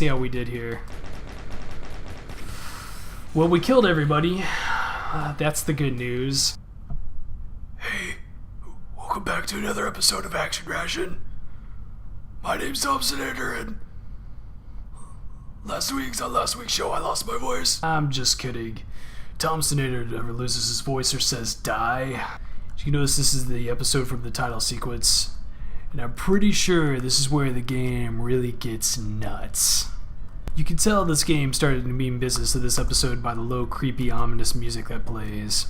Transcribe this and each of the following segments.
see how we did here. Well, we killed everybody. That's the good news. Hey, welcome back to another episode of ActionRation. My name's THOMPSONATOR, and last week's show I lost my voice. I'm just kidding. THOMPSONATOR never loses his voice or says die. You notice this is the episode from the title sequence, and I'm pretty sure this is where the game really gets nuts. You can tell this game started to mean business to this episode by the low, creepy, ominous music that plays.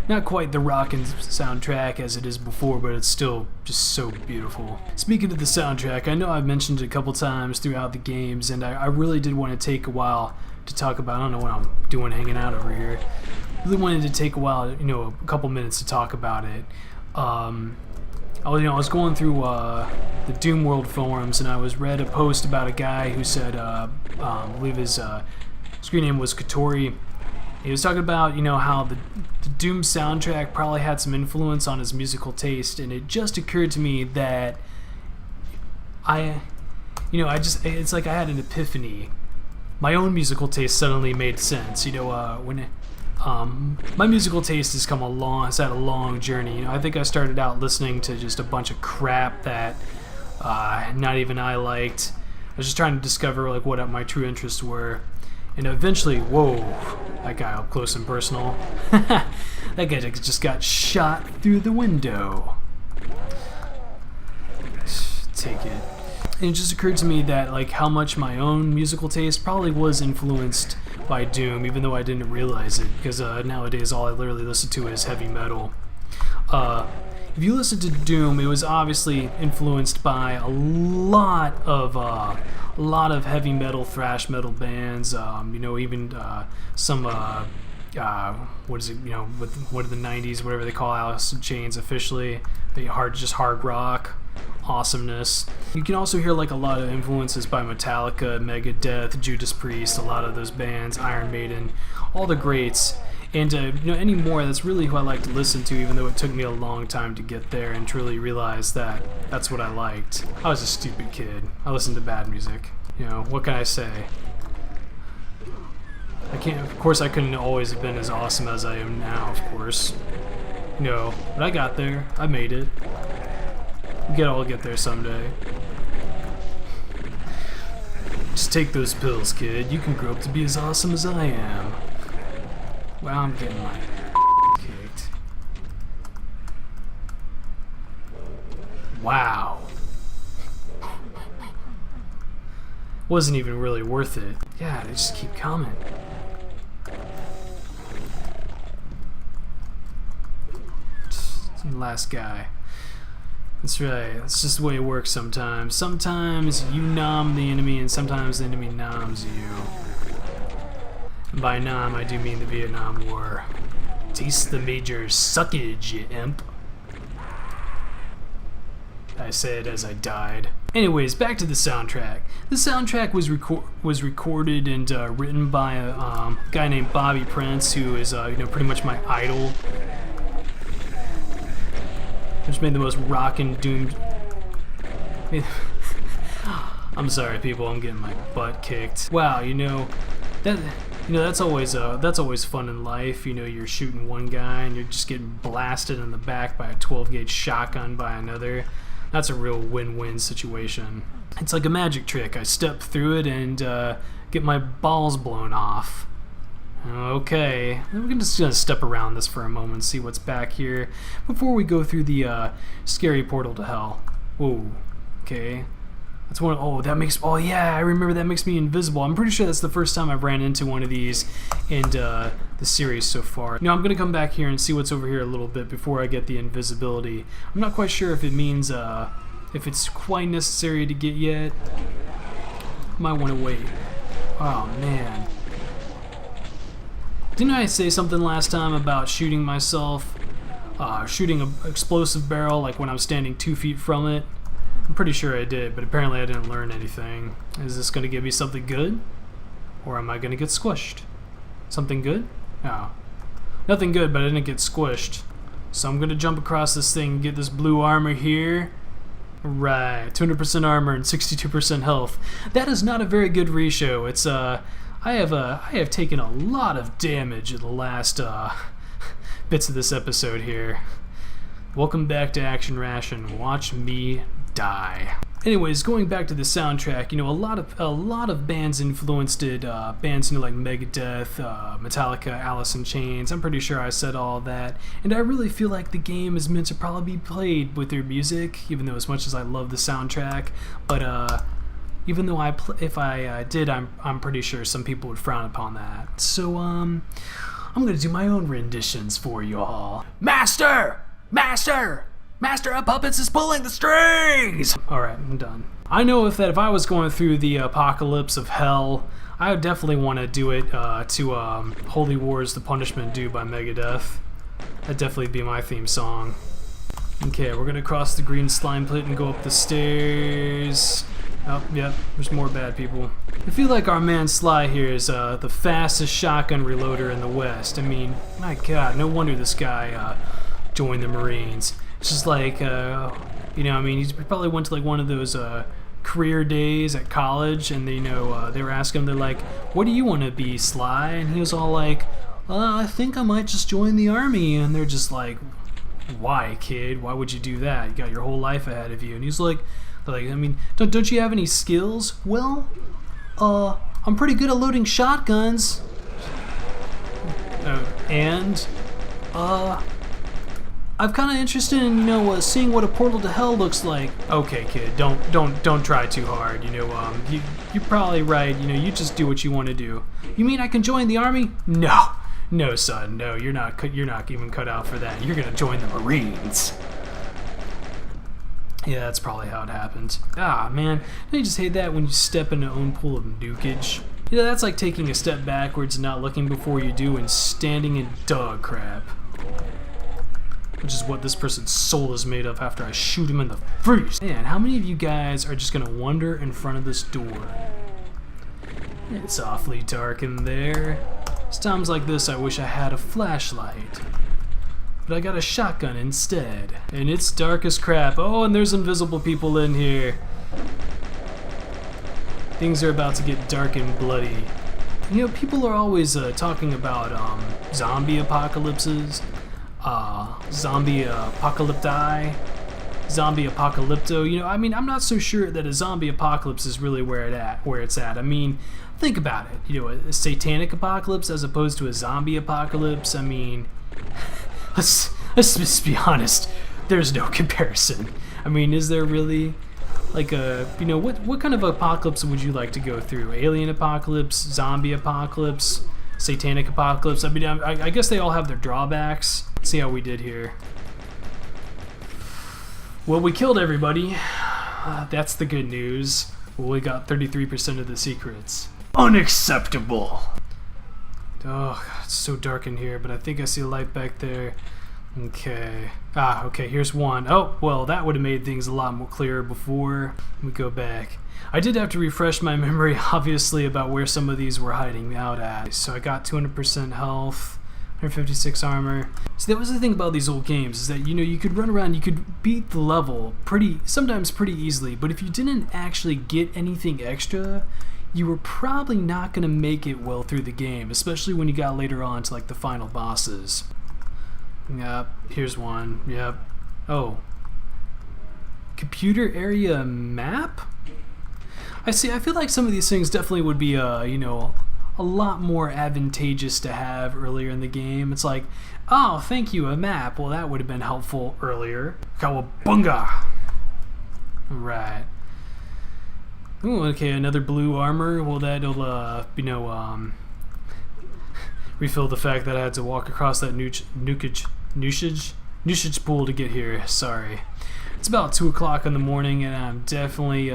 Not quite the rockin' soundtrack as it is before, but it's still just so beautiful. Speaking of the soundtrack, I know I've mentioned it a couple times throughout the games, and I really did want to take a while to talk about. I don't know what I'm doing hanging out over here. Really wanted to take a while, a couple minutes to talk about it. I was going through the Doom World forums, and I read a post about a guy who said, I believe his screen name was Katori. He was talking about, how the Doom soundtrack probably had some influence on his musical taste, and it just occurred to me that it's like I had an epiphany. My own musical taste suddenly made sense. My musical taste has had a long journey. I think I started out listening to just a bunch of crap that not even I liked. I was just trying to discover what my true interests were. And eventually, whoa, that guy up close and personal. That guy just got shot through the window. Take it. And it just occurred to me that how much my own musical taste probably was influenced by Doom, even though I didn't realize it, because nowadays all I literally listen to is heavy metal. If you listen to Doom, it was obviously influenced by a lot of heavy metal, thrash metal bands. Even some what is it? With what are the '90s, whatever they call Alice in Chains officially, hard rock. Awesomeness. You can also hear a lot of influences by Metallica, Megadeth, Judas Priest, a lot of those bands, Iron Maiden, all the greats. And anymore, that's really who I like to listen to, even though it took me a long time to get there and truly realize that that's what I liked. I was a stupid kid. I listened to bad music. What can I say? Of course I couldn't always have been as awesome as I am now, of course. But I got there. I made it. I'll get there someday. Just take those pills, kid. You can grow up to be as awesome as I am. Well, I'm getting my kicked. Wow. Wasn't even really worth it. Yeah, they just keep coming. Last guy. That's right. That's just the way it works sometimes. Sometimes you nom the enemy, and sometimes the enemy noms you. And by nom, I do mean the Vietnam War. Taste the major suckage, you imp. I said as I died. Anyways, back to the soundtrack. The soundtrack was recorded and written by a guy named Bobby Prince, who is pretty much my idol. Which made the most rockin' Doom. I'm sorry, people. I'm getting my butt kicked. Wow, that's always fun in life. You're shooting one guy and you're just getting blasted in the back by a 12-gauge shotgun by another. That's a real win-win situation. It's like a magic trick. I step through it and get my balls blown off. Okay, we're just gonna step around this for a moment and see what's back here before we go through the scary portal to hell. Whoa, okay. That's one. Oh yeah, I remember that makes me invisible. I'm pretty sure that's the first time I've ran into one of these in the series so far. I'm gonna come back here and see what's over here a little bit before I get the invisibility. I'm not quite sure if it means if it's quite necessary to get yet. Might want to wait. Oh man. Didn't I say something last time about shooting myself? Shooting an explosive barrel when I was standing 2 feet from it? I'm pretty sure I did, but apparently I didn't learn anything. Is this going to give me something good? Or am I going to get squished? Something good? No. Nothing good, but I didn't get squished. So I'm going to jump across this thing and get this blue armor here. Right, 200% armor and 62% health. That is not a very good ratio. It's I have taken a lot of damage in the last bits of this episode here. Welcome back to Action Ration. Watch me die. Anyways, going back to the soundtrack, a lot of bands influenced it. Bands like Megadeth, Metallica, Alice in Chains. I'm pretty sure I said all that, and I really feel like the game is meant to probably be played with their music, even though as much as I love the soundtrack. But even though if I did, I'm pretty sure some people would frown upon that. So I'm gonna do my own renditions for you all. Master of Puppets is pulling the strings! Alright, I'm done. I know that if I was going through the apocalypse of hell, I would definitely want to do it to Holy Wars The Punishment Due by Megadeth. That'd definitely be my theme song. Okay, we're gonna cross the green slime pit and go up the stairs. Oh, yep, there's more bad people. I feel like our man Sly here is the fastest shotgun reloader in the West. I mean, my god, no wonder this guy joined the Marines. It's just like, he probably went to like one of those career days at college, and they were asking him, they're like, what do you want to be, Sly? And he was all like, I think I might just join the army. And they're just like, why, kid? Why would you do that? You got your whole life ahead of you. And he's like, don't you have any skills? Well, I'm pretty good at loading shotguns. I'm kind of interested in, seeing what a portal to hell looks like. Okay, kid, don't try too hard. You're probably right. You just do what you want to do. You mean I can join the army? No, son. No, you're not even cut out for that. You're gonna join the Marines. Yeah, that's probably how it happens. Ah, man, don't you just hate that when you step in your own pool of nukage? That's like taking a step backwards and not looking before you do and standing in dog crap. Which is what this person's soul is made of after I shoot him in the face. Man, how many of you guys are just gonna wander in front of this door? It's awfully dark in there. It's times like this I wish I had a flashlight. But I got a shotgun instead. And it's dark as crap. Oh, and there's invisible people in here. Things are about to get dark and bloody. People are always talking about zombie apocalypses. Zombie apocalypti, zombie apocalypto. I'm not so sure that a zombie apocalypse is really where it's at. I mean, think about it. A satanic apocalypse as opposed to a zombie apocalypse. I mean, let's just be honest. There's no comparison. I mean, is there really? Like what kind of apocalypse would you like to go through? Alien apocalypse, zombie apocalypse, satanic apocalypse. I mean, I guess they all have their drawbacks. Let's see how we did here. Well, we killed everybody. That's the good news. Well, we got 33% of the secrets. Unacceptable. Oh, God, it's so dark in here, but I think I see a light back there. Okay. Okay, here's one. Oh, well, that would have made things a lot more clearer before. Let me go back. I did have to refresh my memory, obviously, about where some of these were hiding out at. So I got 200% health, 156 armor. So that was the thing about these old games, is that, you could run around, you could beat the level sometimes pretty easily, but if you didn't actually get anything extra, you were probably not going to make it well through the game, especially when you got later on to, like, the final bosses. Yep, here's one. Yep. Oh. Computer area map? I see. I feel like some of these things definitely would be, a lot more advantageous to have earlier in the game. It's like, oh, thank you, a map. Well, that would have been helpful earlier. Cowabunga! Right. Ooh, okay, another blue armor. Well, that'll, refill the fact that I had to walk across that nukage pool to get here. Sorry. It's about 2 o'clock in the morning, and I'm definitely,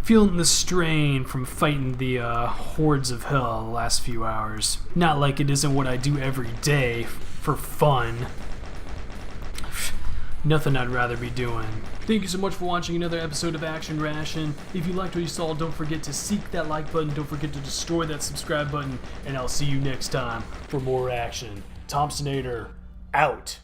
feeling the strain from fighting the hordes of hell the last few hours. Not like it isn't what I do every day for fun. Nothing I'd rather be doing. Thank you so much for watching another episode of Action Ration. If you liked what you saw, don't forget to seek that like button, don't forget to destroy that subscribe button, and I'll see you next time for more action. THOMPSONATOR, out.